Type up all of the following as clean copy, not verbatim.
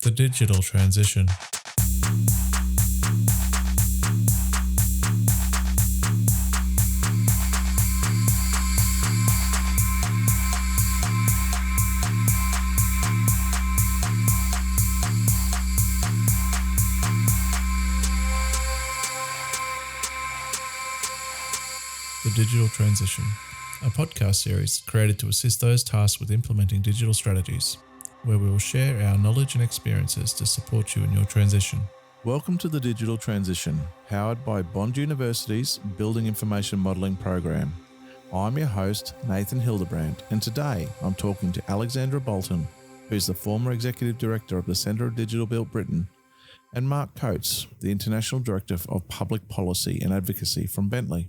The digital transition. The Digital Transition, a podcast series created to assist those tasked with implementing digital strategies, where we will share our knowledge and experiences to support you in your transition. Welcome to The Digital Transition, powered by Bond University's Building Information Modelling program. I'm your host, Nathan Hildebrandt, and today I'm talking to Alexandra Bolton, who's the former Executive Director of the Centre of Digital Built Britain, and Mark Coates, the International Director of Public Policy and Advocacy from Bentley.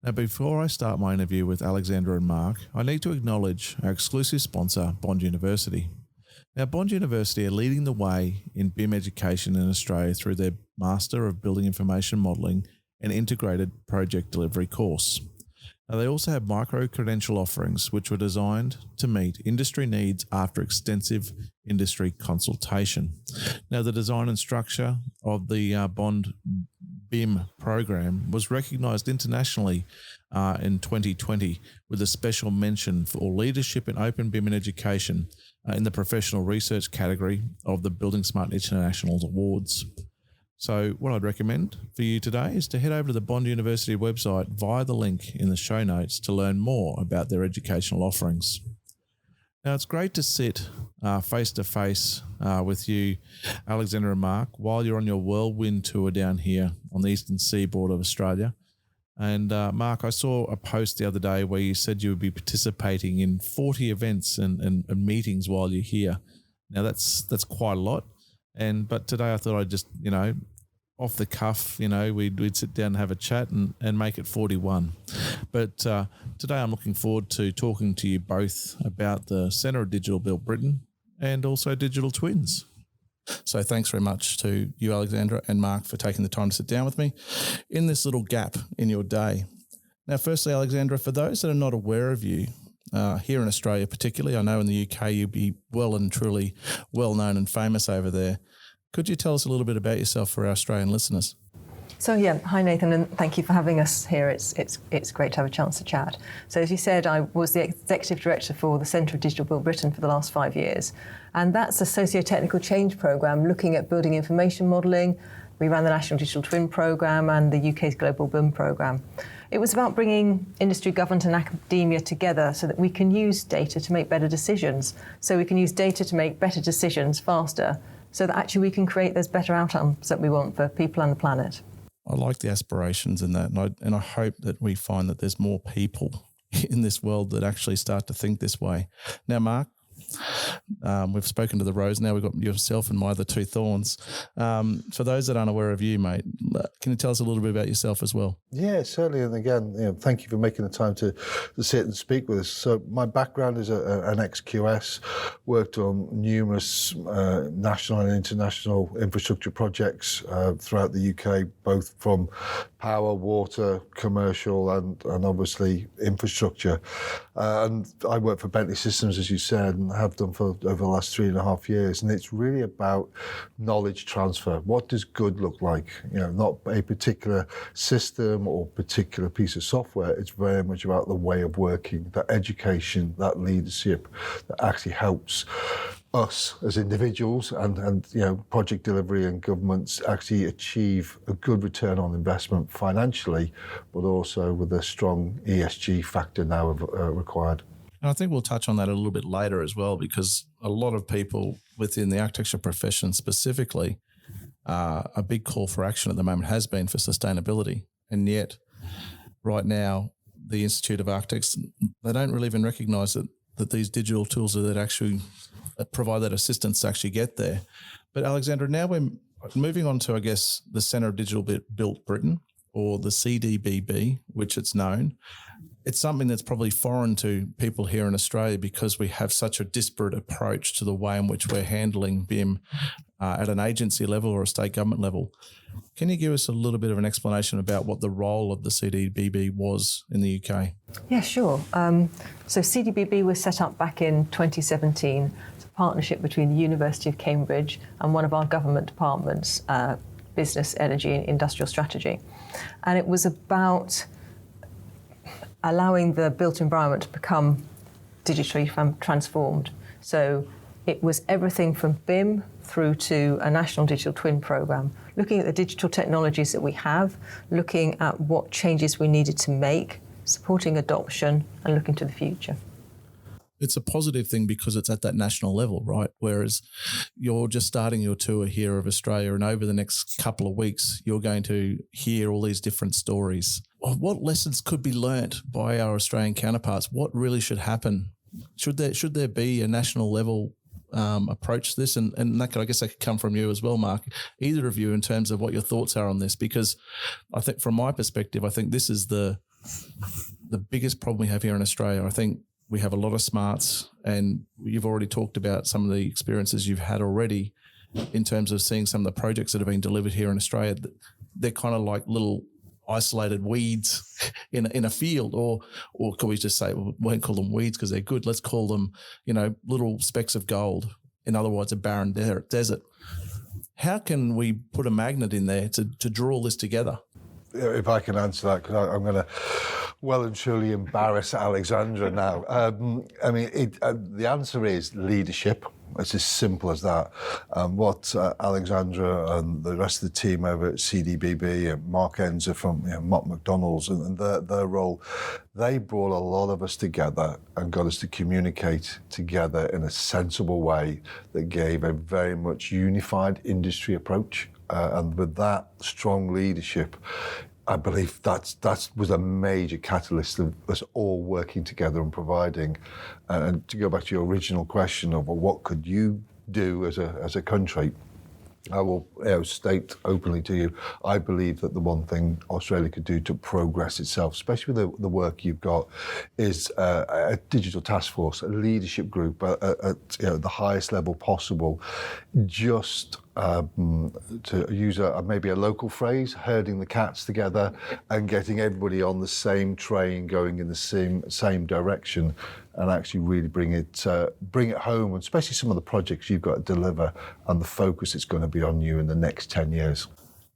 Now, before I start my interview with Alexandra and Mark, I need to acknowledge our exclusive sponsor, Bond University. Now, Bond University are leading the way in BIM education in Australia through their Master of Building Information Modelling and Integrated Project Delivery course. Now, they also have micro-credential offerings which were designed to meet industry needs after extensive industry consultation. Now, the design and structure of the Bond BIM program was recognised internationally in 2020 with a special mention for leadership in open BIM in education in the professional research category of the Building Smart International Awards. So what I'd recommend for you today is to head over to the Bond University website via the link in the show notes to learn more about their educational offerings. Now, it's great to sit face-to-face with you, Alexandra and Mark, while you're on your whirlwind tour down here on the eastern seaboard of Australia. And Mark, I saw a post the other day where you said you would be participating in 40 events and meetings while you're here. Now, that's quite a lot. But today I thought I'd just, off the cuff, we'd sit down and have a chat and make it 41. But today I'm looking forward to talking to you both about the Centre of Digital Built Britain and also Digital Twins. So thanks very much to you, Alexandra and Mark, for taking the time to sit down with me in this little gap in your day. Now, firstly, Alexandra, for those that are not aware of you, here in Australia particularly, I know in the UK you'd be well and truly well known and famous over there. Could you tell us a little bit about yourself for our Australian listeners? So hi Nathan, and thank you for having us here. It's great to have a chance to chat. So as you said, I was the Executive Director for the Centre of Digital Built Britain for the last 5 years, and that's a socio-technical change programme looking at building information modelling. We ran the National Digital Twin programme and the UK's Global BIM programme. It was about bringing industry, government and academia together so that we can use data to make better decisions. So we can use data to make better decisions faster, so that actually we can create those better outcomes that we want for people and the planet. I like the aspirations in that, and I hope that we find that there's more people in this world that actually start to think this way. Now, Mark, we've spoken to the rose. Now we've got yourself and my other two thorns. For those that aren't aware of you, mate, can you tell us a little bit about yourself as well? Yeah, certainly. And again, thank you for making the time to sit and speak with us. So my background is an ex-QS, worked on numerous national and international infrastructure projects throughout the UK, both from power, water, commercial, and obviously infrastructure. And I work for Bentley Systems, as you said, and have done for over the last 3.5 years. And it's really about knowledge transfer. What does good look like? Not a particular system or particular piece of software. It's very much about the way of working, that education, that leadership that actually helps us as individuals and project delivery and governments actually achieve a good return on investment financially, but also with a strong ESG factor now required. And I think we'll touch on that a little bit later as well, because a lot of people within the architecture profession specifically, a big call for action at the moment has been for sustainability. And yet right now, the Institute of Architects, they don't really even recognise that these digital tools are that actually provide that assistance to actually get there. But Alexandra, now we're moving on to, I guess, the Centre of Digital Built Britain, or the CDBB, which it's known. It's something that's probably foreign to people here in Australia because we have such a disparate approach to the way in which we're handling BIM at an agency level or a state government level. Can you give us a little bit of an explanation about what the role of the CDBB was in the UK? Yeah, sure. So CDBB was set up back in 2017. It's a partnership between the University of Cambridge and one of our government departments, Business, Energy and Industrial Strategy. And it was about allowing the built environment to become digitally transformed. So it was everything from BIM through to a national digital twin programme, looking at the digital technologies that we have, looking at what changes we needed to make, supporting adoption and looking to the future. It's a positive thing because it's at that national level, right? Whereas you're just starting your tour here of Australia, and over the next couple of weeks, you're going to hear all these different stories. What lessons could be learnt by our Australian counterparts? What really should happen? Should there be a national level approach to this? And that I guess that could come from you as well, Mark, either of you, in terms of what your thoughts are on this, because I think from my perspective, I think this is the biggest problem we have here in Australia. I think we have a lot of smarts, and you've already talked about some of the experiences you've had already in terms of seeing some of the projects that have been delivered here in Australia. They're kind of like little isolated weeds in a field, or could we just say, we won't call them weeds because they're good. Let's call them, little specks of gold. In other words, a barren desert. How can we put a magnet in there to draw all this together? If I can answer that, because I'm going to well and surely embarrass Alexandra now. The answer is leadership. It's as simple as that. What Alexandra and the rest of the team over at CDBB and Mark Enzer from Mott McDonald's and their role, they brought a lot of us together and got us to communicate together in a sensible way that gave a very much unified industry approach. And with that strong leadership, I believe that was a major catalyst of us all working together and providing. And to go back to your original question of what could you do as a country, I will state openly to you, I believe that the one thing Australia could do to progress itself, especially with the work you've got, is a digital task force, a leadership group at the highest level possible, just to use maybe a local phrase, herding the cats together and getting everybody on the same train going in the same direction, and actually really bring it home, and especially some of the projects you've got to deliver and the focus it's going to be on you in the next 10 years.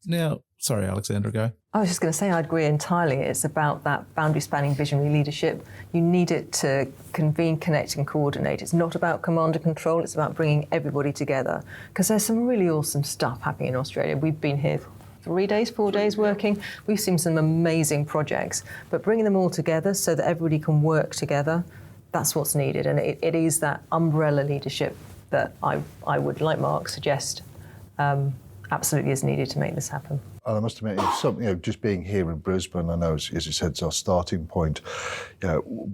Now, sorry, Alexandra, go. I was just going to say I agree entirely. It's about that boundary-spanning visionary leadership. You need it to convene, connect and coordinate. It's not about command and control. It's about bringing everybody together, because there's some really awesome stuff happening in Australia. We've been here 4 days working. We've seen some amazing projects, but bringing them all together so that everybody can work together, that's what's needed. And it is that umbrella leadership that I would, like Mark, suggest absolutely is needed to make this happen. And I must admit, just being here in Brisbane, I know, as you said, it's our starting point.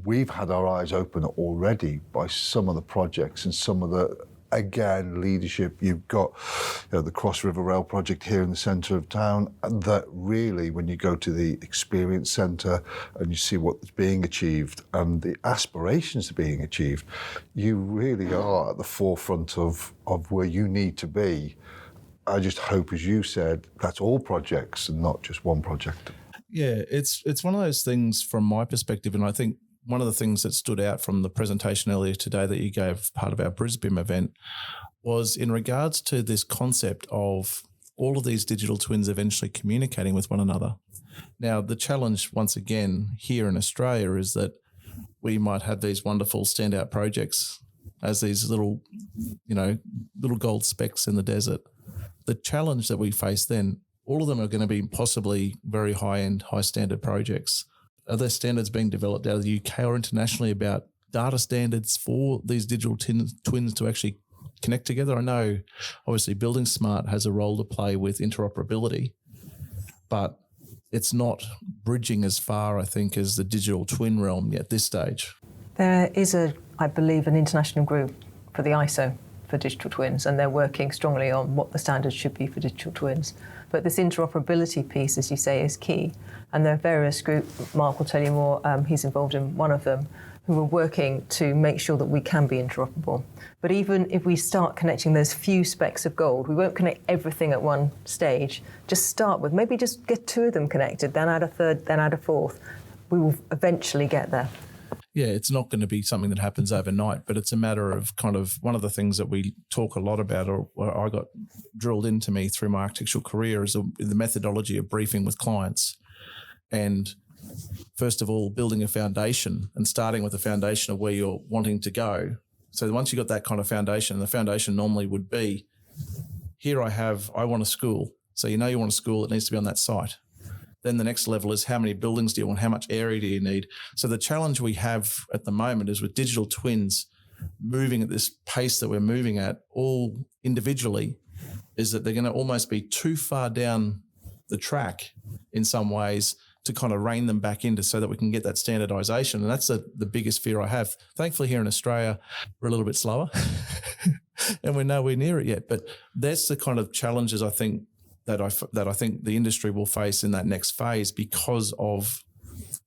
We've had our eyes open already by some of the projects and some of the, again, leadership. You've got the Cross River Rail project here in the centre of town, and that really, when you go to the Experience Centre and you see what's being achieved and the aspirations that are being achieved, you really are at the forefront of where you need to be. I just hope, as you said, that's all projects and not just one project. Yeah, it's one of those things from my perspective, and I think one of the things that stood out from the presentation earlier today that you gave part of our Brisbane event was in regards to this concept of all of these digital twins eventually communicating with one another. Now, the challenge, once again, here in Australia is that we might have these wonderful standout projects as these little gold specks in the desert. The challenge that we face then, all of them are going to be possibly very high-end, high-standard projects. Are there standards being developed out of the UK or internationally about data standards for these digital twins to actually connect together? I know, obviously, Building Smart has a role to play with interoperability, but it's not bridging as far, I think, as the digital twin realm at this stage. There is, I believe, an international group for the ISO for digital twins, and they're working strongly on what the standards should be for digital twins. But this interoperability piece, as you say, is key. And there are various groups, Mark will tell you more, he's involved in one of them, who are working to make sure that we can be interoperable. But even if we start connecting those few specks of gold, we won't connect everything at one stage. Just start with, maybe just get 2 of them connected, then add a third, then add a fourth. We will eventually get there. Yeah, it's not going to be something that happens overnight, but it's a matter of kind of one of the things that we talk a lot about, or I got drilled into me through my architectural career, is the methodology of briefing with clients. And first of all, building a foundation and starting with the foundation of where you're wanting to go. So once you've got that kind of foundation, the foundation normally would be, here I want a school. So you want a school, it needs to be on that site. Then the next level is, how many buildings do you want? How much area do you need? So the challenge we have at the moment is with digital twins moving at this pace that we're moving at, all individually, is that they're going to almost be too far down the track in some ways to kind of rein them back into, so that we can get that standardization. And that's the biggest fear I have. Thankfully, here in Australia, we're a little bit slower and we're nowhere near it yet. But that's the kind of challenges I think that I think the industry will face in that next phase, because of,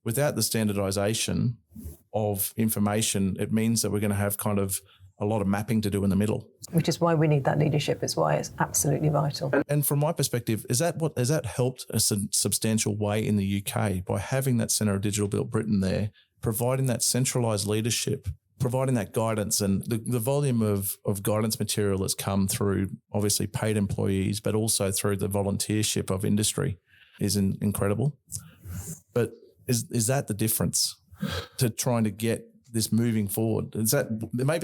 without the standardization of information, it means that we're going to have kind of a lot of mapping to do in the middle. Which is why we need that leadership, is why it's absolutely vital. And from my perspective, has that helped a substantial way in the UK by having that Centre of Digital Built Britain there, providing that centralised leadership, providing that guidance, and the volume of guidance material that's come through obviously paid employees, but also through the volunteership of industry is incredible. But is that the difference to trying to get this moving forward? Is that maybe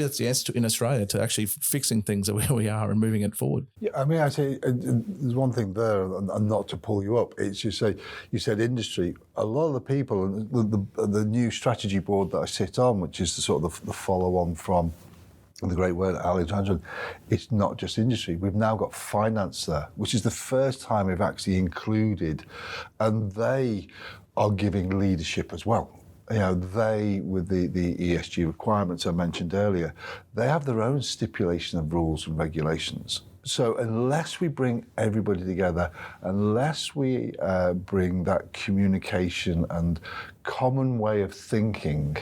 that's the answer in Australia to actually fixing things where we are and moving it forward? Yeah, I mean, I say there's one thing there, and not to pull you up. It's you said industry. A lot of the people, the new strategy board that I sit on, which is the sort of the follow on from the great word Alexandra, it's not just industry. We've now got finance there, which is the first time we've actually included, and they are giving leadership as well. They, with the ESG requirements I mentioned earlier, they have their own stipulation of rules and regulations. So unless we bring everybody together, unless we bring that communication and common way of thinking,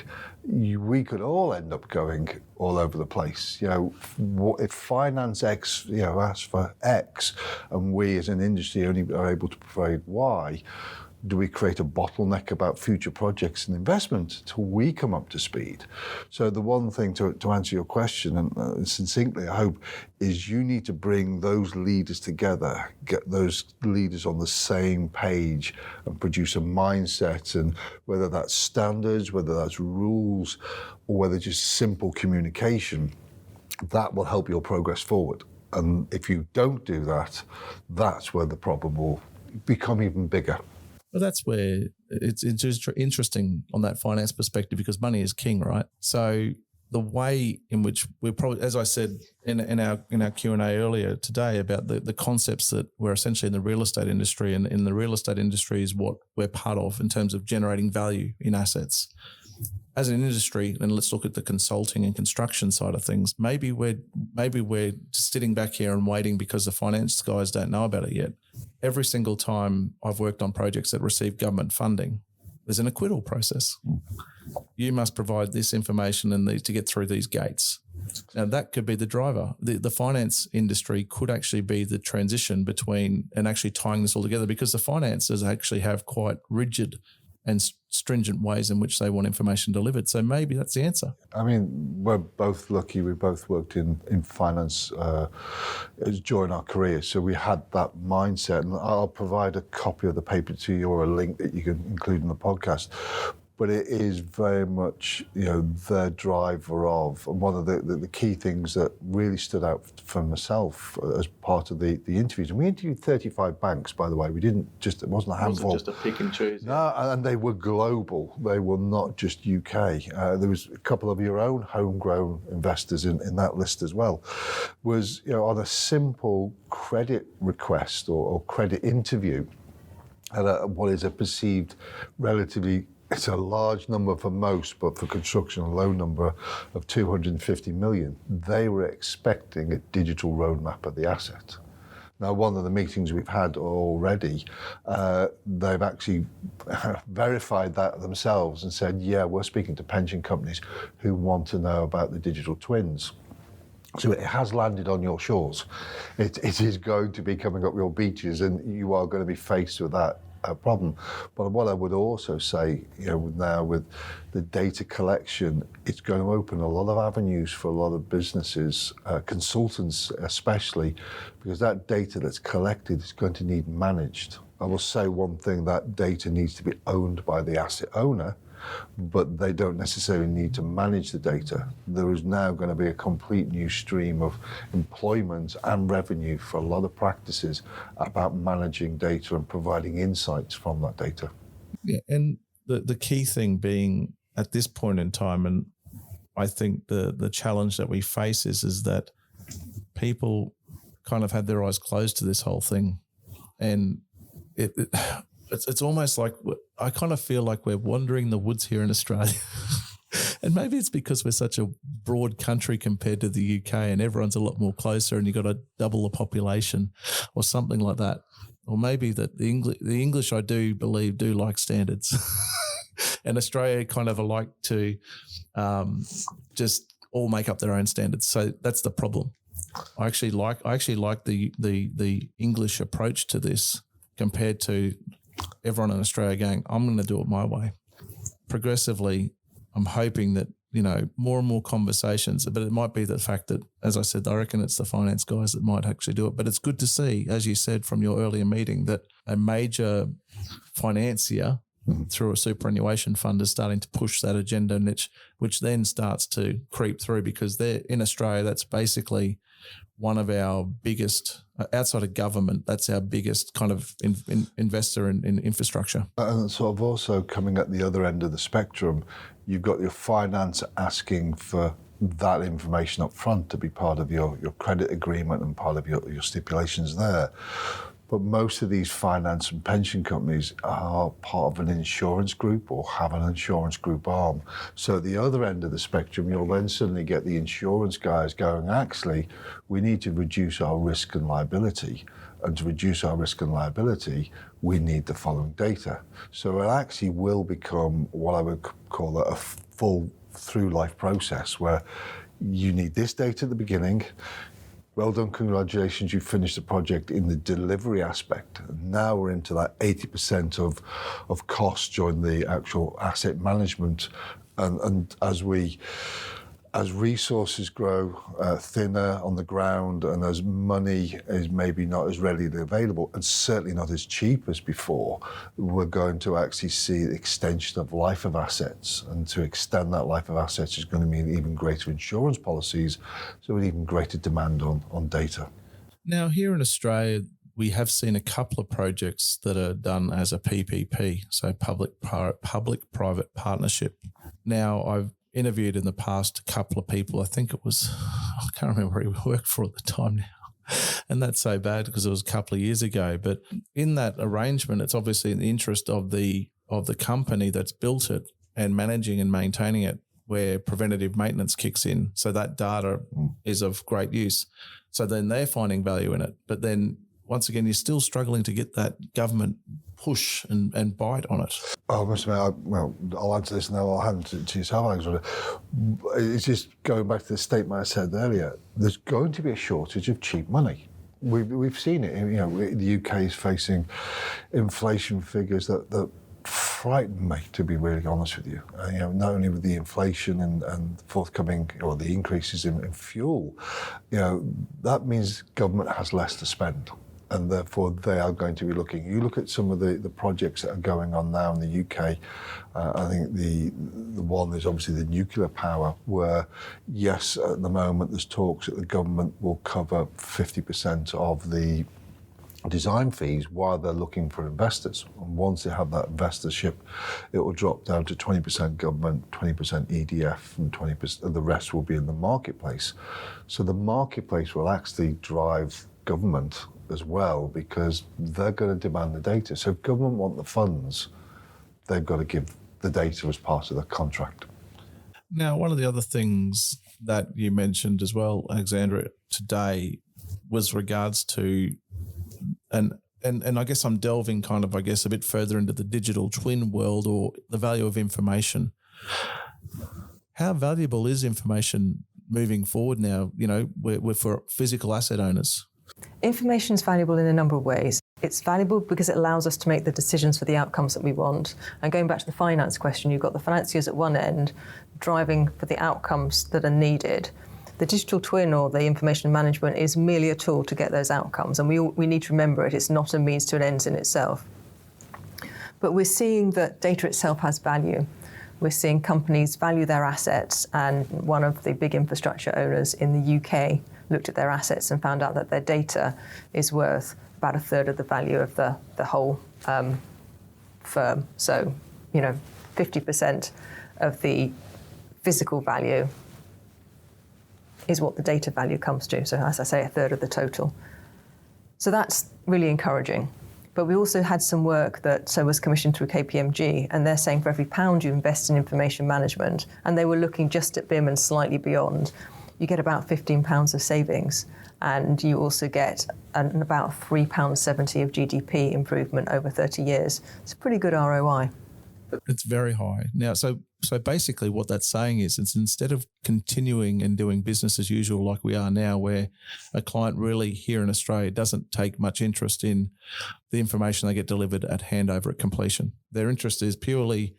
we could all end up going all over the place. If finance X, asks for X, and we as an industry only are able to provide Y, do we create a bottleneck about future projects and investment till we come up to speed? So the one thing to answer your question, and succinctly, I hope, is you need to bring those leaders together, get those leaders on the same page and produce a mindset, and whether that's standards, whether that's rules, or whether just simple communication, that will help your progress forward. And if you don't do that, that's where the problem will become even bigger. Well, that's where it's just interesting on that finance perspective, because money is king, right? So the way in which we're probably, as I said in our Q&A earlier today about the concepts that we're essentially in the real estate industry, and in the real estate industry is what we're part of in terms of generating value in assets. As an industry, and let's look at the consulting and construction side of things, maybe we're just sitting back here and waiting because the finance guys don't know about it yet. Every single time I've worked on projects that receive government funding, there's an acquittal process. You must provide this information and to get through these gates. Now that could be the driver. The finance industry could actually be the transition between and actually tying this all together, because the finances actually have quite rigid and stringent ways in which they want information delivered. So maybe that's the answer. I mean, we're both lucky. We both worked in finance during our careers, so we had that mindset. And I'll provide a copy of the paper to you, or a link that you can include in the podcast. But it is very much, the driver of, and one of the key things that really stood out for myself as part of the interviews. And we interviewed 35 banks, by the way. We didn't just, it wasn't a handful. It wasn't just a pick and choose. No, and they were global. They were not just UK. There was a couple of your own homegrown investors in that list as well. Was, on a simple credit request or credit interview, at what is a perceived relatively, it's a large number for most, but for construction, a low number of 250 million. They were expecting a digital roadmap of the asset. Now, one of the meetings we've had already, they've actually verified that themselves and said, yeah, we're speaking to pension companies who want to know about the digital twins. So it has landed on your shores. It is going to be coming up your beaches, and you are going to be faced with that problem. But what I would also say, now with the data collection, it's going to open a lot of avenues for a lot of businesses, consultants especially, because that data that's collected is going to need managed. I will say one thing, that data needs to be owned by the asset owner, but they don't necessarily need to manage the data. There is now going to be a complete new stream of employment and revenue for a lot of practices about managing data and providing insights from that data. Yeah, and the key thing being at this point in time, and I think the challenge that we face is that people kind of had their eyes closed to this whole thing, and it's almost like I kind of feel like we're wandering the woods here in Australia. And maybe it's because we're such a broad country compared to the UK and everyone's a lot more closer and you've got to double the population or something like that. Or maybe that the English, I do believe, do like standards. And Australia kind of like to just all make up their own standards. So that's the problem. I actually like the English approach to this compared to everyone in Australia going, I'm going to do it my way. Progressively, I'm hoping that, more and more conversations, but it might be the fact that, as I said, I reckon it's the finance guys that might actually do it. But it's good to see, as you said from your earlier meeting, that a major financier through a superannuation fund is starting to push that agenda niche, which then starts to creep through because they're in Australia. That's basically one of our biggest, outside of government, that's our biggest kind of investor in infrastructure. And sort of also coming at the other end of the spectrum, you've got your finance asking for that information up front to be part of your credit agreement and part of your stipulations there. But most of these finance and pension companies are part of an insurance group or have an insurance group arm. So at the other end of the spectrum, you'll then suddenly get the insurance guys going, actually, we need to reduce our risk and liability. And to reduce our risk and liability, we need the following data. So it actually will become what I would call a full through life process where you need this data at the beginning. Well done, congratulations, you finished the project in the delivery aspect. Now we're into that 80% of cost during the actual asset management. And as resources grow thinner on the ground and as money is maybe not as readily available and certainly not as cheap as before, we're going to actually see the extension of life of assets. And to extend that life of assets is going to mean even greater insurance policies, so an even greater demand on data. Now, here in Australia, we have seen a couple of projects that are done as a PPP, so public-private partnership. Now, I've interviewed in the past a couple of people. I think it was, I can't remember where he worked for at the time now. And that's so bad because it was a couple of years ago. But in that arrangement, it's obviously in the interest of the company that's built it and managing and maintaining it, where preventative maintenance kicks in. So that data is of great use. So then they're finding value in it. But then once again, you're still struggling to get that government push and bite on it. Oh, Mr. Mayor, I'll answer this and then I'll hand it to yourself, Alexandra. It's just going back to the statement I said earlier. There's going to be a shortage of cheap money. We've seen it. The UK is facing inflation figures that frighten me, to be really honest with you. Not only with the inflation and forthcoming, or the increases in fuel, that means government has less to spend. And therefore they are going to be looking. You look at some of the projects that are going on now in the UK. I think the one is obviously the nuclear power, where yes, at the moment there's talks that the government will cover 50% of the design fees while they're looking for investors. And once they have that investorship, it will drop down to 20% government, 20% EDF, and 20%. The rest will be in the marketplace. So the marketplace will actually drive government as well, because they're going to demand the data. So if government want the funds, they've got to give the data as part of the contract. Now, one of the other things that you mentioned as well, Alexandra, today was regards to, and I guess I'm delving a bit further into the digital twin world or the value of information. How valuable is information moving forward now? We're for physical asset owners. Information is valuable in a number of ways. It's valuable because it allows us to make the decisions for the outcomes that we want. And going back to the finance question, you've got the financiers at one end driving for the outcomes that are needed. The digital twin or the information management is merely a tool to get those outcomes. And we need to remember it. It's not a means to an end in itself. But we're seeing that data itself has value. We're seeing companies value their assets. And one of the big infrastructure owners in the UK looked at their assets and found out that their data is worth about a third of the value of the whole firm. So, 50% of the physical value is what the data value comes to. So as I say, a third of the total. So that's really encouraging. But we also had some work that was commissioned through KPMG, and they're saying for every £1 you invest in information management, and they were looking just at BIM and slightly beyond, you get about £15 of savings, and you also get about £3.70 of GDP improvement over 30 years. It's a pretty good ROI. It's very high. Now, so basically what that's saying is it's instead of continuing and doing business as usual like we are now, where a client really here in Australia doesn't take much interest in the information they get delivered at handover at completion. Their interest is purely,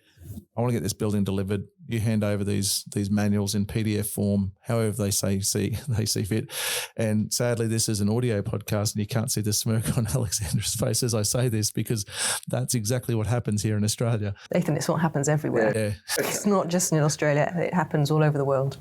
I want to get this building delivered. You hand over these manuals in PDF form, however they see fit. And sadly, this is an audio podcast, and you can't see the smirk on Alexandra's face as I say this, because that's exactly what happens here in Australia. Nathan, it's what happens everywhere. Yeah. It's not just in Australia; it happens all over the world.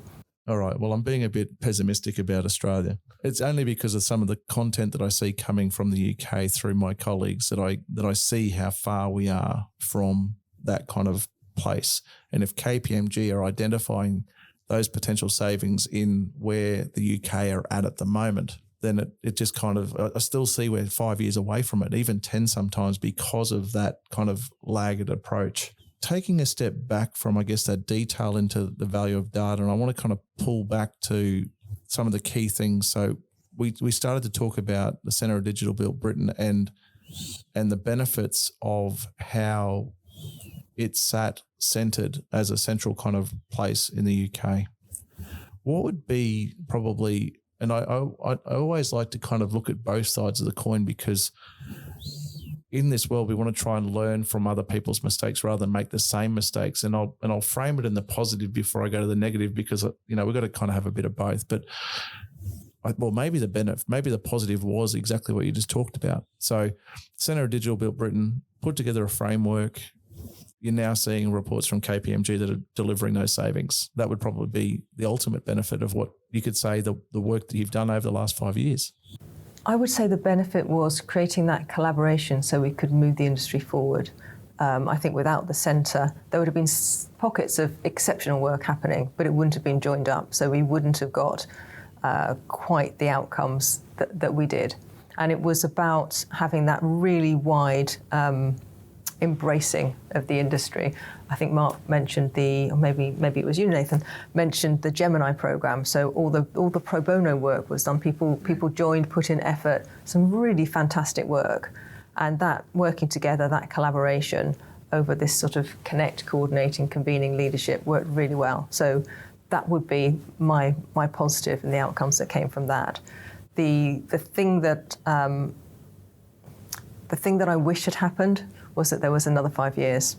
All right. Well, I'm being a bit pessimistic about Australia. It's only because of some of the content that I see coming from the UK through my colleagues that I see how far we are from that kind of place. And if KPMG are identifying those potential savings in where the UK are at the moment, then it just kind of, I still see we're 5 years away from it, even 10 sometimes, because of that kind of lagged approach. Taking a step back from, I guess, that detail into the value of data, and I want to kind of pull back to some of the key things. So we started to talk about the Centre of Digital Built Britain and the benefits of how it's sat centred as a central kind of place in the UK. What would be probably, and I always like to kind of look at both sides of the coin, because in this world we want to try and learn from other people's mistakes rather than make the same mistakes. And I'll frame it in the positive before I go to the negative, because we've got to kind of have a bit of both. But maybe the positive was exactly what you just talked about. So Centre of Digital Built Britain put together a framework. You're now seeing reports from KPMG that are delivering those savings. That would probably be the ultimate benefit of what you could say the work that you've done over the last 5 years. I would say the benefit was creating that collaboration so we could move the industry forward. I think without the centre, there would have been pockets of exceptional work happening, but it wouldn't have been joined up. So we wouldn't have got quite the outcomes that we did. And it was about having that really wide embracing of the industry. I think Mark mentioned or maybe it was you, Nathan, mentioned the Gemini program. So all the pro bono work was done. People joined, put in effort, some really fantastic work. And that working together, that collaboration over this sort of connect, coordinating, convening leadership worked really well. So that would be my positive and the outcomes that came from that. The thing that I wish had happened was that there was another 5 years.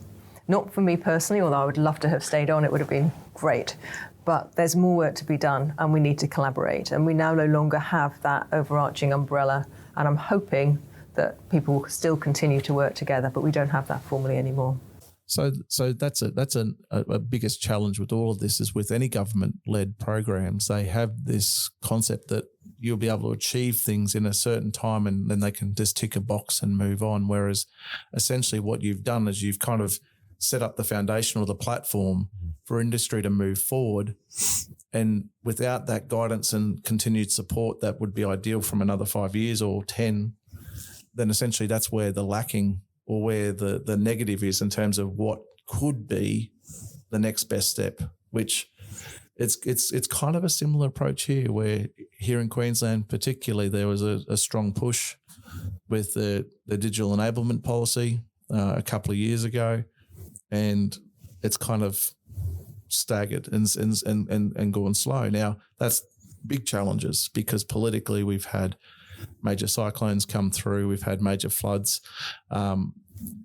Not for me personally, although I would love to have stayed on, it would have been great. But there's more work to be done, and we need to collaborate. And we now no longer have that overarching umbrella, and I'm hoping that people will still continue to work together, but we don't have that formally anymore. So that's a biggest challenge with all of this is with any government-led programs, they have this concept that you'll be able to achieve things in a certain time and then they can just tick a box and move on. Whereas essentially what you've done is you've kind of set up the foundation or the platform for industry to move forward. And without that guidance and continued support that would be ideal from another 5 years or 10, then essentially that's where the lacking or where the negative is in terms of what could be the next best step, which it's kind of a similar approach here, where here in Queensland particularly there was a strong push with the digital enablement policy a couple of years ago, and it's kind of staggered and gone slow. Now, that's big challenges because politically we've had major cyclones come through, we've had major floods.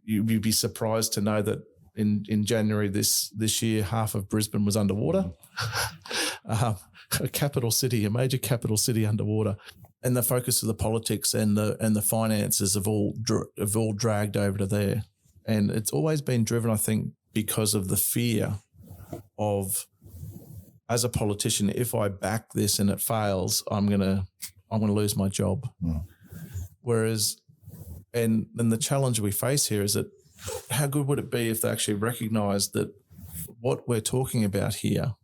You'd be surprised to know that in January this year, half of Brisbane was underwater. A major capital city underwater. And the focus of the politics and the finances have all dragged over to there. And it's always been driven, I think, because of the fear of, as a politician, if I back this and it fails, I'm gonna lose my job. Whereas, and the challenge we face here is that how good would it be if they actually recognised that what we're talking about here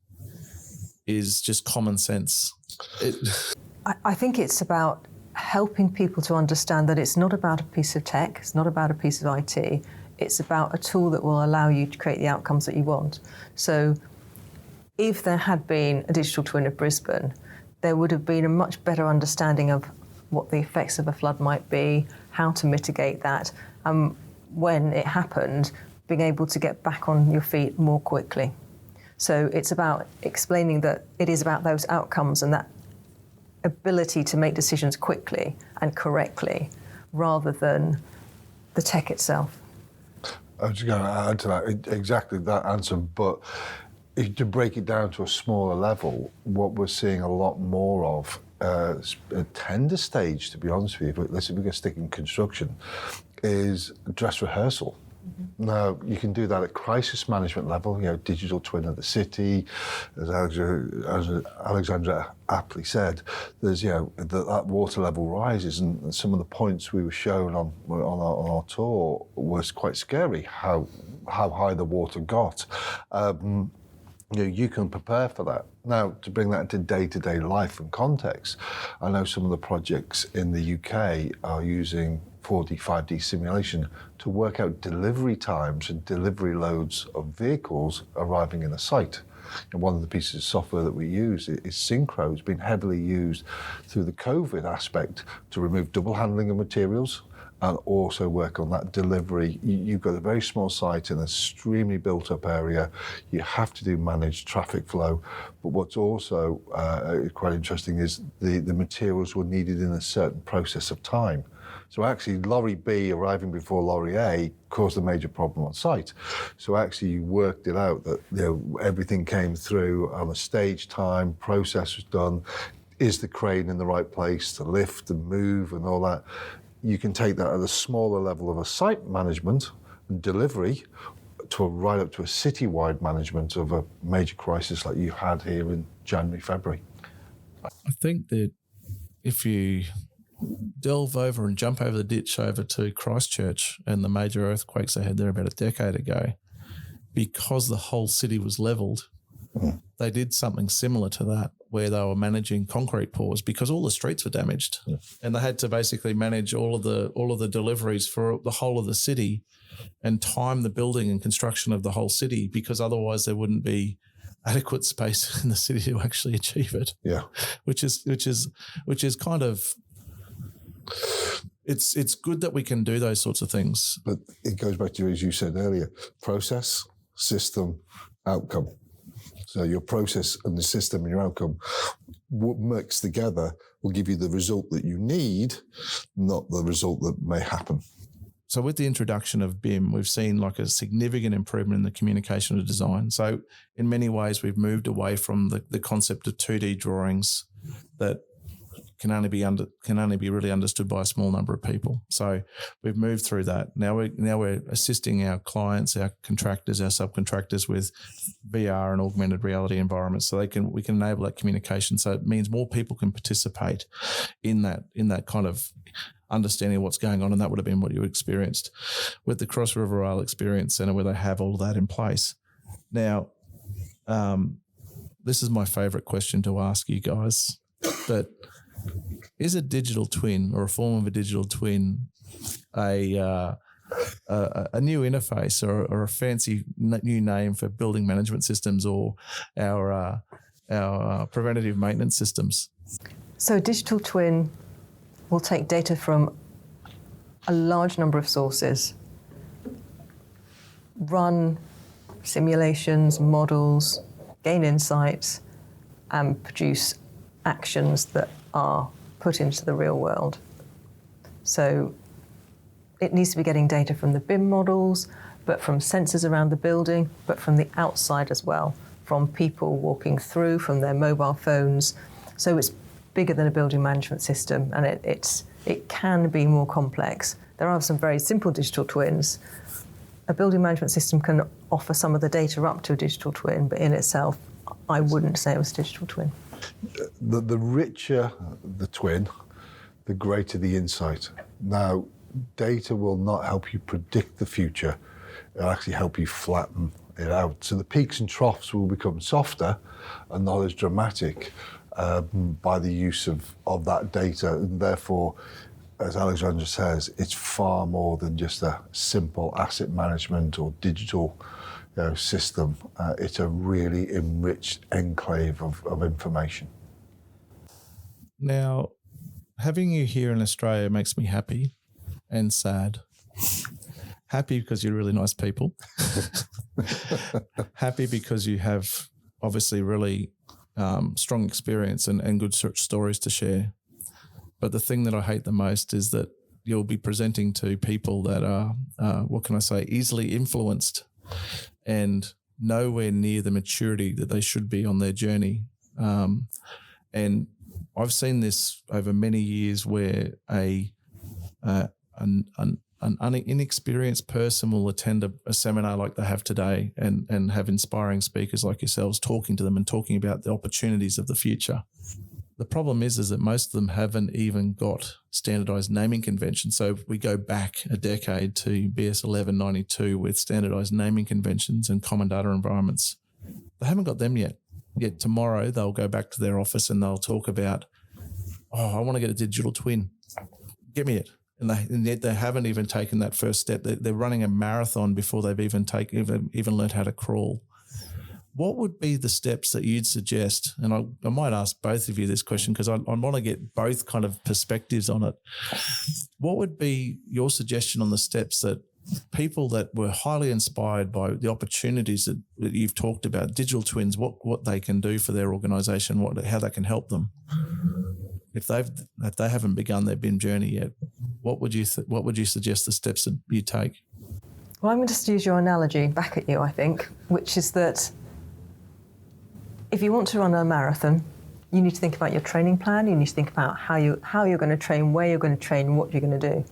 is just common sense? I think it's about helping people to understand that it's not about a piece of tech, it's not about a piece of IT, it's about a tool that will allow you to create the outcomes that you want. So if there had been a digital twin of Brisbane, there would have been a much better understanding of what the effects of a flood might be, how to mitigate that, when it happened, being able to get back on your feet more quickly. So it's about explaining that it is about those outcomes and that ability to make decisions quickly and correctly rather than the tech itself. I was going to add to that, exactly that answer, but to break it down to a smaller level, what we're seeing a lot more of at tender stage, to be honest with you, but listen, we're going to stick in construction, is dress rehearsal. Now, you can do that at crisis management level, digital twin of the city, as Alexandra aptly said, there's, that water level rises, and some of the points we were shown on our tour was quite scary, how high the water got. You can prepare for that. Now, to bring that into day-to-day life and context, I know some of the projects in the UK are using 4D, 5D simulation to work out delivery times and delivery loads of vehicles arriving in a site. And one of the pieces of software that we use is Synchro. It's been heavily used through the COVID aspect to remove double handling of materials and also work on that delivery. You've got a very small site in an extremely built-up area. You have to do managed traffic flow. But what's also quite interesting is the materials were needed in a certain process of time. So actually, lorry B arriving before lorry A caused a major problem on site. So actually, you worked it out that everything came through on a stage time, process was done. Is the crane in the right place to lift and move and all that? You can take that at a smaller level of a site management and delivery to right up to a citywide management of a major crisis like you had here in January, February. I think that if you delve over and jump over the ditch over to Christchurch and the major earthquakes they had there about a decade ago, because the whole city was levelled, they did something similar to that, where they were managing concrete pours because all the streets were damaged, and they had to basically manage all of the deliveries for the whole of the city, and time the building and construction of the whole city, because otherwise there wouldn't be adequate space in the city to actually achieve it. Yeah, which is kind of. It's good that we can do those sorts of things. But it goes back to, as you said earlier, process, system, outcome. So your process and the system and your outcome mixed together will give you the result that you need, not the result that may happen. So with the introduction of BIM, we've seen like a significant improvement in the communication of design. So in many ways, we've moved away from the concept of 2D drawings that can only be really understood by a small number of people. So we've moved through that. Now we're assisting our clients, our contractors, our subcontractors with VR and augmented reality environments, so we can enable that communication. So it means more people can participate in that kind of understanding of what's going on, and that would have been what you experienced with the Cross River Rail Experience Centre, where they have all of that in place. Now, this is my favourite question to ask you guys, but is a digital twin or a form of a digital twin a new interface or a fancy new name for building management systems or our our preventative maintenance systems? So a digital twin will take data from a large number of sources, run simulations, models, gain insights, and produce actions that are put into the real world. So it needs to be getting data from the BIM models, but from sensors around the building, but from the outside as well, from people walking through, from their mobile phones. So it's bigger than a building management system, and it can be more complex. There are some very simple digital twins. A building management system can offer some of the data up to a digital twin, but in itself, I wouldn't say it was a digital twin. The richer the twin, the greater the insight. Now, data will not help you predict the future. It'll actually help you flatten it out. So the peaks and troughs will become softer and not as dramatic by the use of that data. And therefore, as Alexandra says, it's far more than just a simple asset management or digital system. It's a really enriched enclave of information. Now, having you here in Australia makes me happy and sad. Happy because you're really nice people. Happy because you have obviously really strong experience and good stories to share. But the thing that I hate the most is that you'll be presenting to people that are, easily influenced and nowhere near the maturity that they should be on their journey. And I've seen this over many years where an inexperienced person will attend a seminar like they have today and have inspiring speakers like yourselves talking to them and talking about the opportunities of the future. The problem is that most of them haven't even got standardized naming conventions. So if we go back a decade to BS 1192 with standardized naming conventions and common data environments, they haven't got them yet. Yet tomorrow they'll go back to their office and they'll talk about, I want to get a digital twin. Give me it. And yet they haven't even taken that first step. They're running a marathon before they've even learned how to crawl. What would be the steps that you'd suggest? And I might ask both of you this question because I want to get both kind of perspectives on it. What would be your suggestion on the steps that people that were highly inspired by the opportunities that you've talked about, digital twins, what they can do for their organisation, how they can help them? If they haven't begun their BIM journey yet, what would you suggest the steps that you take? Well, I'm going to just use your analogy back at you, I think, which is that if you want to run a marathon, you need to think about your training plan. You need to think about how you're going to train, where you're going to train, what you're going to do.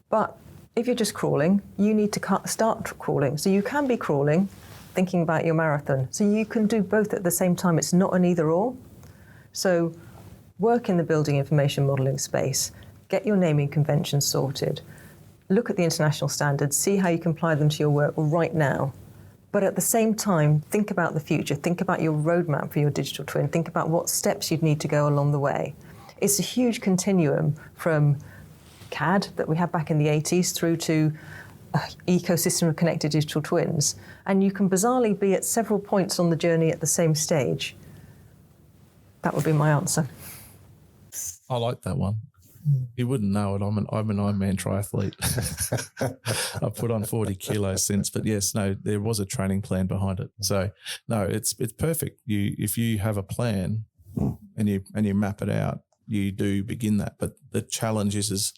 But if you're just crawling, you need to start crawling. So you can be crawling, thinking about your marathon. So you can do both at the same time. It's not an either or. So work in the building information modelling space, get your naming conventions sorted, look at the international standards, see how you can apply them to your work right now. But at the same time, think about the future, think about your roadmap for your digital twin, think about what steps you'd need to go along the way. It's a huge continuum from CAD that we had back in the 80s through to an ecosystem of connected digital twins. And you can bizarrely be at several points on the journey at the same stage. That would be my answer. I like that one. You wouldn't know it. I'm an Ironman triathlete. I've put on 40 kilos since, but yes, no, there was a training plan behind it. So no, it's perfect. If you have a plan and you map it out, you do begin that. But the challenge is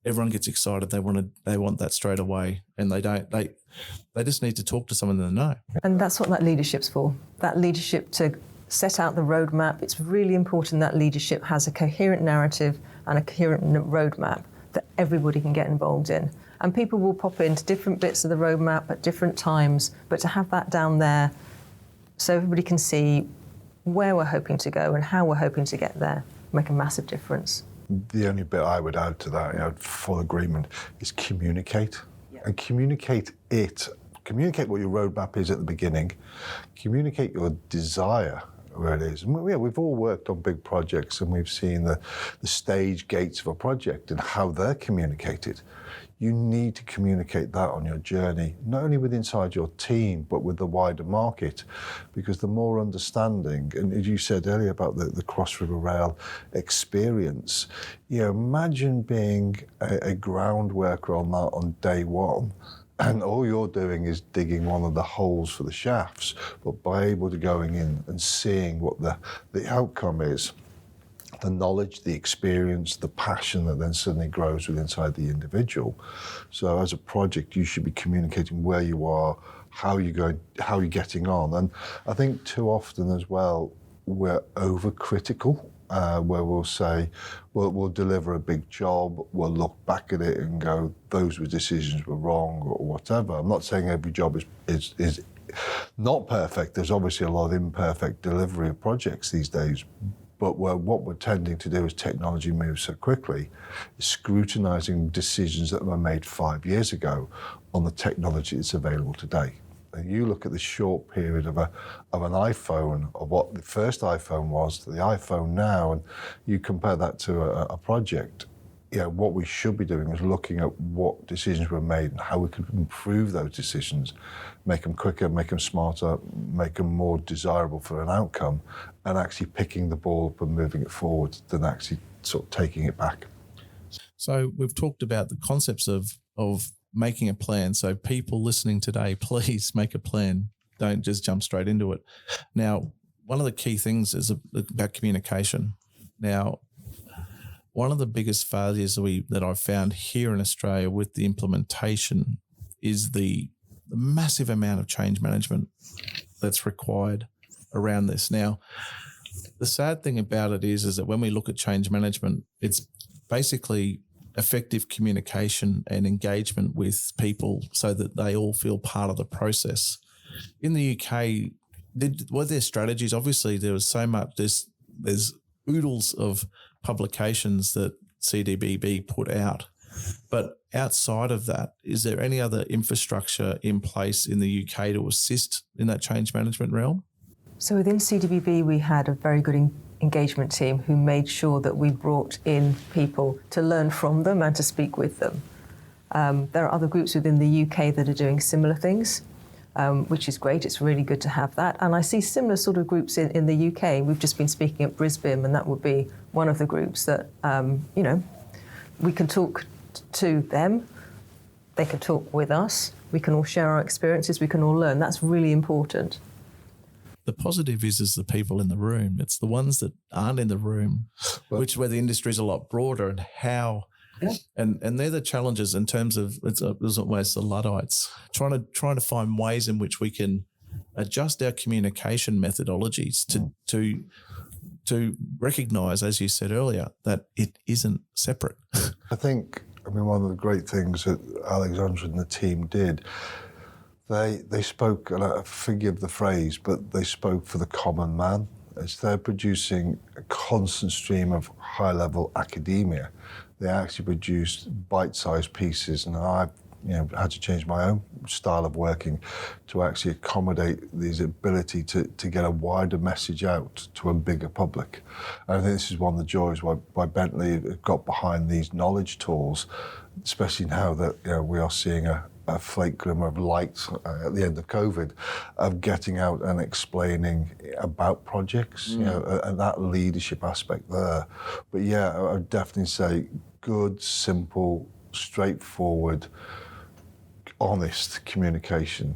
everyone gets excited. They want that straight away, and they don't. They just need to talk to someone that they know. And that's what that leadership's for. That leadership to set out the roadmap. It's really important that leadership has a coherent narrative and a coherent roadmap that everybody can get involved in. And people will pop into different bits of the roadmap at different times, but to have that down there so everybody can see where we're hoping to go and how we're hoping to get there make a massive difference. The only bit I would add to that, full agreement, is communicate. Yeah. And communicate what your roadmap is at the beginning, communicate your desire where it is. And we've all worked on big projects and we've seen the stage gates of a project and how they're communicated. you need to communicate that on your journey, not only with inside your team, but with the wider market, because the more understanding, and as you said earlier about the Cross River Rail experience, imagine being a ground worker on that on day one, and all you're doing is digging one of the holes for the shafts, but by able to going in and seeing what the outcome is, the knowledge, the experience, the passion that then suddenly grows within inside the individual. So as a project, you should be communicating where you are, how you're going, how you're getting on. And I think too often as well, we're overcritical. Where we'll say, well, we'll deliver a big job, we'll look back at it and go, those decisions were wrong or whatever. I'm not saying every job is not perfect. There's obviously a lot of imperfect delivery of projects these days. But what we're tending to do as technology moves so quickly is scrutinising decisions that were made 5 years ago on the technology that's available today. And you look at the short period of an iPhone, of what the first iPhone was to the iPhone now, and you compare that to a project. What we should be doing is looking at what decisions were made and how we could improve those decisions, make them quicker, make them smarter, make them more desirable for an outcome, and actually picking the ball up and moving it forward than actually sort of taking it back. So we've talked about the concepts of making a plan. So people listening today, please make a plan. Don't just jump straight into it. Now, one of the key things is about communication. Now, one of the biggest failures that I've found here in Australia with the implementation is the massive amount of change management that's required around this. Now, the sad thing about it is that when we look at change management, it's basically effective communication and engagement with people so that they all feel part of the process. In the UK, were there strategies? Obviously, there was so much, there's oodles of publications that CDBB put out. But outside of that, is there any other infrastructure in place in the UK to assist in that change management realm? So within CDBB, we had a very good engagement team who made sure that we brought in people to learn from them and to speak with them. There are other groups within the UK that are doing similar things, which is great. It's really good to have that. And I see similar sort of groups in the UK. We've just been speaking at Brisbane, and that would be one of the groups that, we can talk to them. They can talk with us. We can all share our experiences. We can all learn. That's really important. The positive is the people in the room. It's the ones that aren't in the room, where the industry is a lot broader and how, and they're the challenges in terms of it's almost the Luddites trying to find ways in which we can adjust our communication methodologies to recognise, as you said earlier, that it isn't separate. I think, one of the great things that Alexandra and the team did, they spoke, and I forgive the phrase, but they spoke for the common man. As they're producing a constant stream of high-level academia, they actually produced bite-sized pieces, and I've had to change my own style of working to actually accommodate this ability to get a wider message out to a bigger public. And I think this is one of the joys why Bentley got behind these knowledge tools, especially now that we are seeing a flake glimmer of light at the end of COVID, of getting out and explaining about projects, and that leadership aspect there. But I would definitely say good, simple, straightforward, honest communication.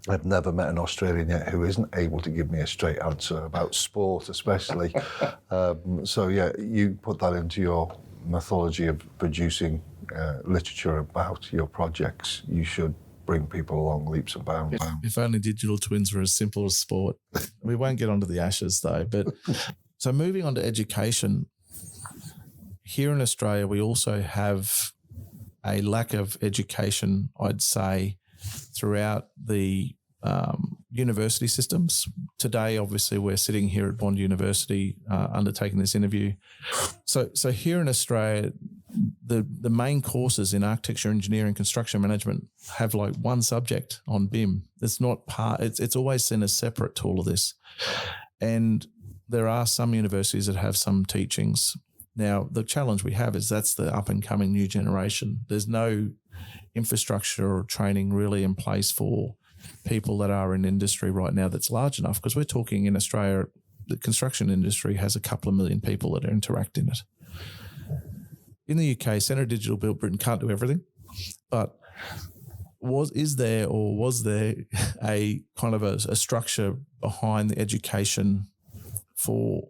I've never met an Australian yet who isn't able to give me a straight answer about sport, especially. You put that into your methodology of producing literature about your projects. You should bring people along leaps and bounds. If only digital twins were as simple as sport. We won't get onto the Ashes though. But so moving on to education, here in Australia, we also have a lack of education, I'd say, throughout the university systems. Today, obviously, we're sitting here at Bond University undertaking this interview. So here in Australia, the main courses in architecture, engineering, construction management have like one subject on BIM. It's not part. It's always seen as separate to all of this. And there are some universities that have some teachings. Now, the challenge we have is that's the up-and-coming new generation. There's no infrastructure or training really in place for people that are in industry right now that's large enough, because we're talking in Australia, the construction industry has a couple of million people that interact in it. In the UK, Centre Digital Build Britain can't do everything, but was there a kind of a structure behind the education for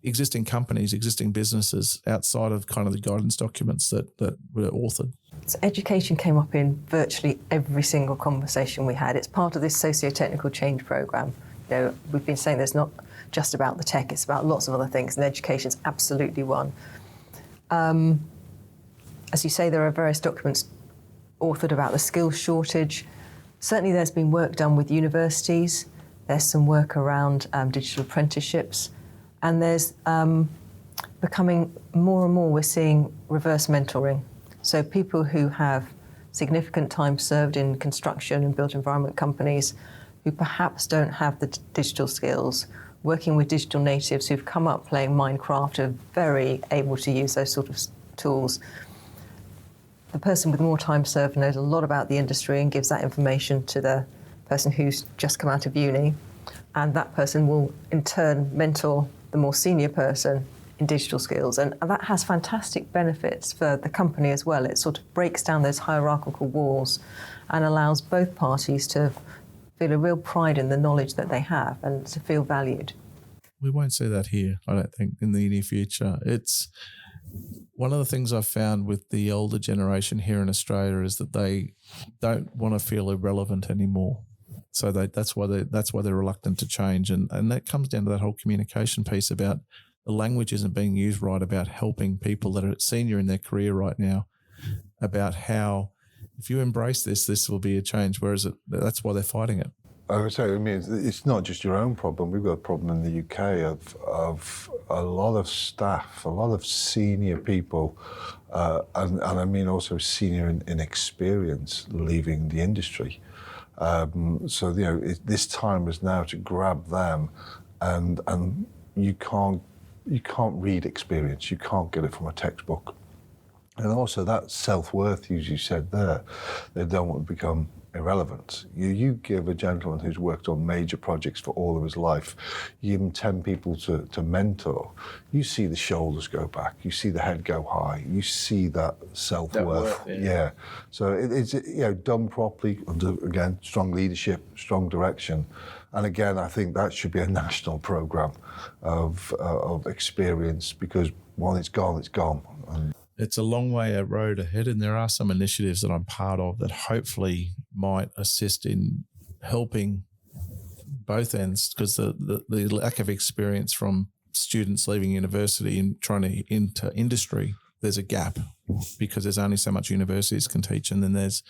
existing companies, existing businesses outside of kind of the guidance documents that were authored? So education came up in virtually every single conversation we had. It's part of this socio-technical change programme. You know, we've been saying there's not just about the tech, it's about lots of other things, and education's absolutely one. As you say, there are various documents authored about the skills shortage. Certainly there's been work done with universities. There's some work around digital apprenticeships. And there's becoming more and more, we're seeing reverse mentoring. So people who have significant time served in construction and built environment companies who perhaps don't have the digital skills, working with digital natives who've come up playing Minecraft, are very able to use those sort of tools. The person with more time served knows a lot about the industry and gives that information to the person who's just come out of uni. And that person will in turn mentor the more senior person in digital skills. And that has fantastic benefits for the company as well. It sort of breaks down those hierarchical walls and allows both parties to feel a real pride in the knowledge that they have and to feel valued. We won't see that here, I don't think, in the near future. It's one of the things I've found with the older generation here in Australia is that they don't want to feel irrelevant anymore. So that's why they're reluctant to change. And that comes down to that whole communication piece about the language isn't being used right, about helping people that are senior in their career right now, about how if you embrace this will be a change, whereas that's why they're fighting it. I would say, I mean, it's not just your own problem. We've got a problem in the UK of a lot of staff, a lot of senior people, and I mean also senior in experience leaving the industry. So, you know, this time is now to grab them, and you can't read experience. You can't get it from a textbook. And also that self-worth, as you said there, they don't want to become irrelevant. You give a gentleman who's worked on major projects for all of his life, you give him 10 people to mentor, you see the shoulders go back, you see the head go high, you see that self-worth. Yeah. So it's, you know, done properly under, again, strong leadership, strong direction. And again, I think that should be a national programme of experience, because when it's gone, it's gone. And it's a long way a road ahead, and there are some initiatives that I'm part of that hopefully might assist in helping both ends, because the lack of experience from students leaving university and trying to enter industry, there's a gap because there's only so much universities can teach. And then there's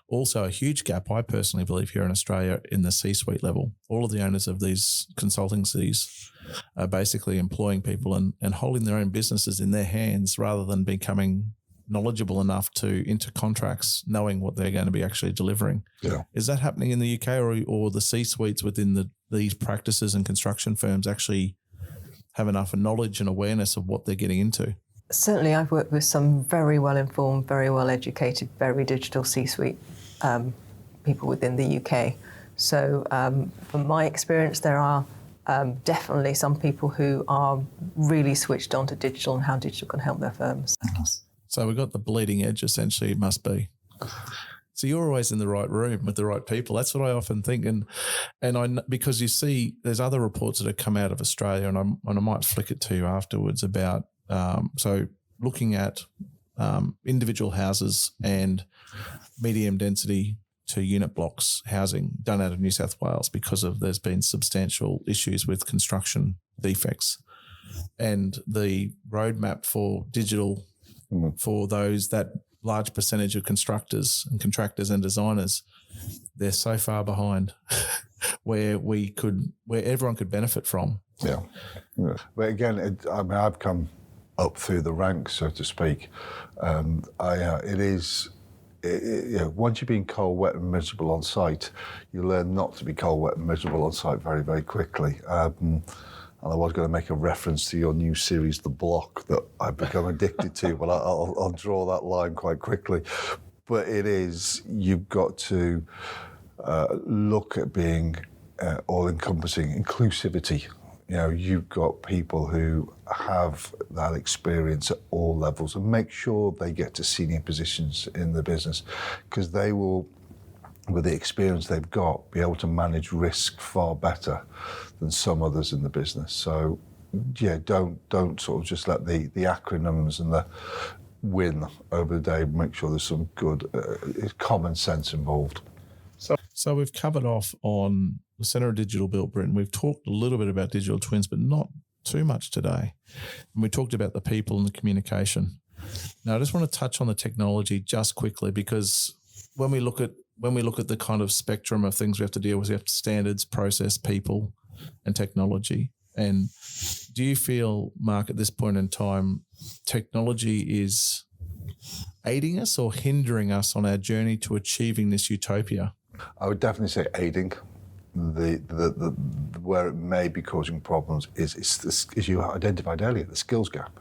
also a huge gap, I personally believe, here in Australia in the C-suite level. All of the owners of these consultancies are basically employing people and holding their own businesses in their hands rather than becoming knowledgeable enough to enter contracts knowing what they're going to be actually delivering. Yeah. Is that happening in the UK, or the C-suites within these practices and construction firms actually have enough knowledge and awareness of what they're getting into? Certainly, I've worked with some very well-informed, very well-educated, very digital C-suite people within the UK. So from my experience, there are definitely some people who are really switched on to digital and how digital can help their firms. So we've got the bleeding edge, essentially, it must be. So you're always in the right room with the right people. That's what I often think. And I, because you see, there's other reports that have come out of Australia, and I might flick it to you afterwards about, so looking at individual houses and medium density to unit blocks housing done out of New South Wales, because there's been substantial issues with construction defects, and the roadmap for digital for that large percentage of constructors and contractors and designers, they're so far behind where everyone could benefit from. Yeah. But again, I've come up through the ranks, so to speak. Once you've been cold, wet and miserable on site, you learn not to be cold, wet and miserable on site very, very quickly. And I was going to make a reference to your new series, The Block, that I've become addicted to, but I'll draw that line quite quickly. But it is, you've got to look at being all-encompassing, inclusivity. You know, you've got people who have that experience at all levels, and make sure they get to senior positions in the business, because they will, with the experience they've got, be able to manage risk far better than some others in the business. So, yeah, don't sort of just let the acronyms and the win over the day. Make sure there's some good common sense involved. So we've covered off on the Centre of Digital Built Britain. We've talked a little bit about digital twins, but not too much today. And we talked about the people and the communication. Now, I just want to touch on the technology just quickly, because when we look at the kind of spectrum of things we have to deal with, we have standards, process, people, and technology. And do you feel, Mark, at this point in time, technology is aiding us or hindering us on our journey to achieving this utopia? I would definitely say aiding. The where it may be causing problems is as you identified earlier, the skills gap.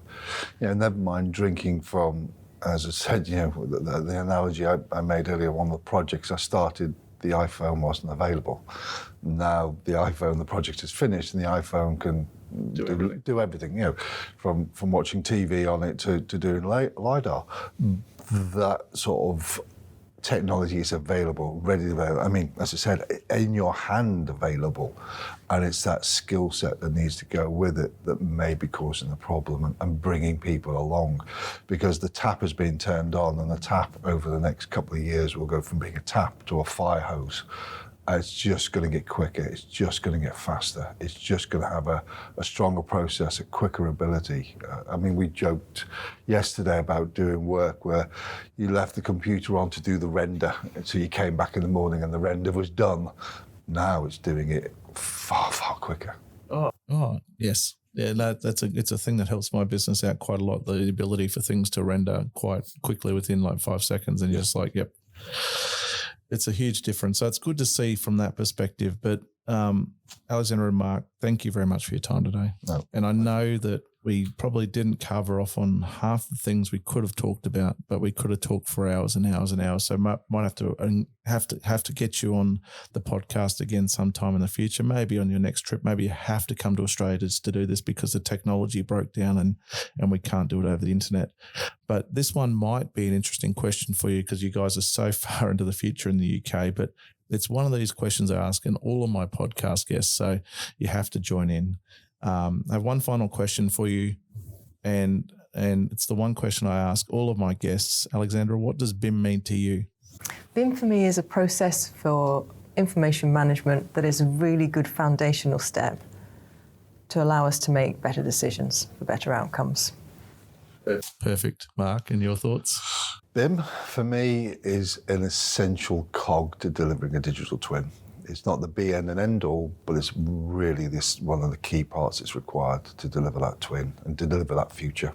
You know, never mind drinking from, as I said, you know, the analogy I made earlier, one of the projects I started, the iPhone wasn't available. Now the iPhone, the project is finished, and the iPhone can do everything, you know, from watching TV on it to doing LiDAR. That sort of technology is available, ready to available. I mean, as I said, in your hand available, and it's that skill set that needs to go with it that may be causing the problem and bringing people along, because the tap has been turned on, and the tap over the next couple of years will go from being a tap to a fire hose. It's just going to get quicker. It's just going to get faster. It's just going to have a stronger process, a quicker ability. I mean, we joked yesterday about doing work where you left the computer on to do the render, so you came back in the morning and the render was done. Now it's doing it far, far quicker. Oh, yes. Yeah, it's a thing that helps my business out quite a lot, the ability for things to render quite quickly within like 5 seconds, and you're just like, yep. It's a huge difference. So it's good to see from that perspective. But Alexandra and Mark, thank you very much for your time today. No. And I know that we probably didn't cover off on half the things we could have talked about, but we could have talked for hours and hours and hours. So might have to get you on the podcast again sometime in the future, maybe on your next trip. Maybe you have to come to Australia to do this because the technology broke down and we can't do it over the internet. But this one might be an interesting question for you because you guys are so far into the future in the UK, but it's one of these questions I ask in all of my podcast guests, so you have to join in. I have one final question for you, and it's the one question I ask all of my guests. Alexandra, what does BIM mean to you? BIM for me is a process for information management that is a really good foundational step to allow us to make better decisions for better outcomes. Perfect. Mark, and your thoughts? BIM, for me, is an essential cog to delivering a digital twin. It's not the be end and end all, but it's really this one of the key parts that's required to deliver that twin and to deliver that future.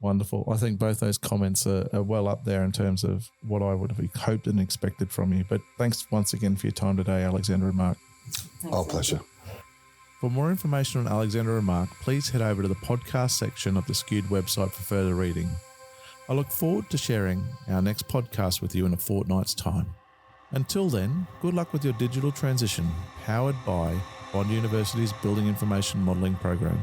Wonderful. I think both those comments are well up there in terms of what I would have hoped and expected from you. But thanks once again for your time today, Alexandra and Mark. Our pleasure. For more information on Alexandra and Mark, please head over to the podcast section of the Skewed website for further reading. I look forward to sharing our next podcast with you in a fortnight's time. Until then, good luck with your digital transition, powered by Bond University's Building Information Modelling program.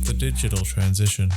The digital transition.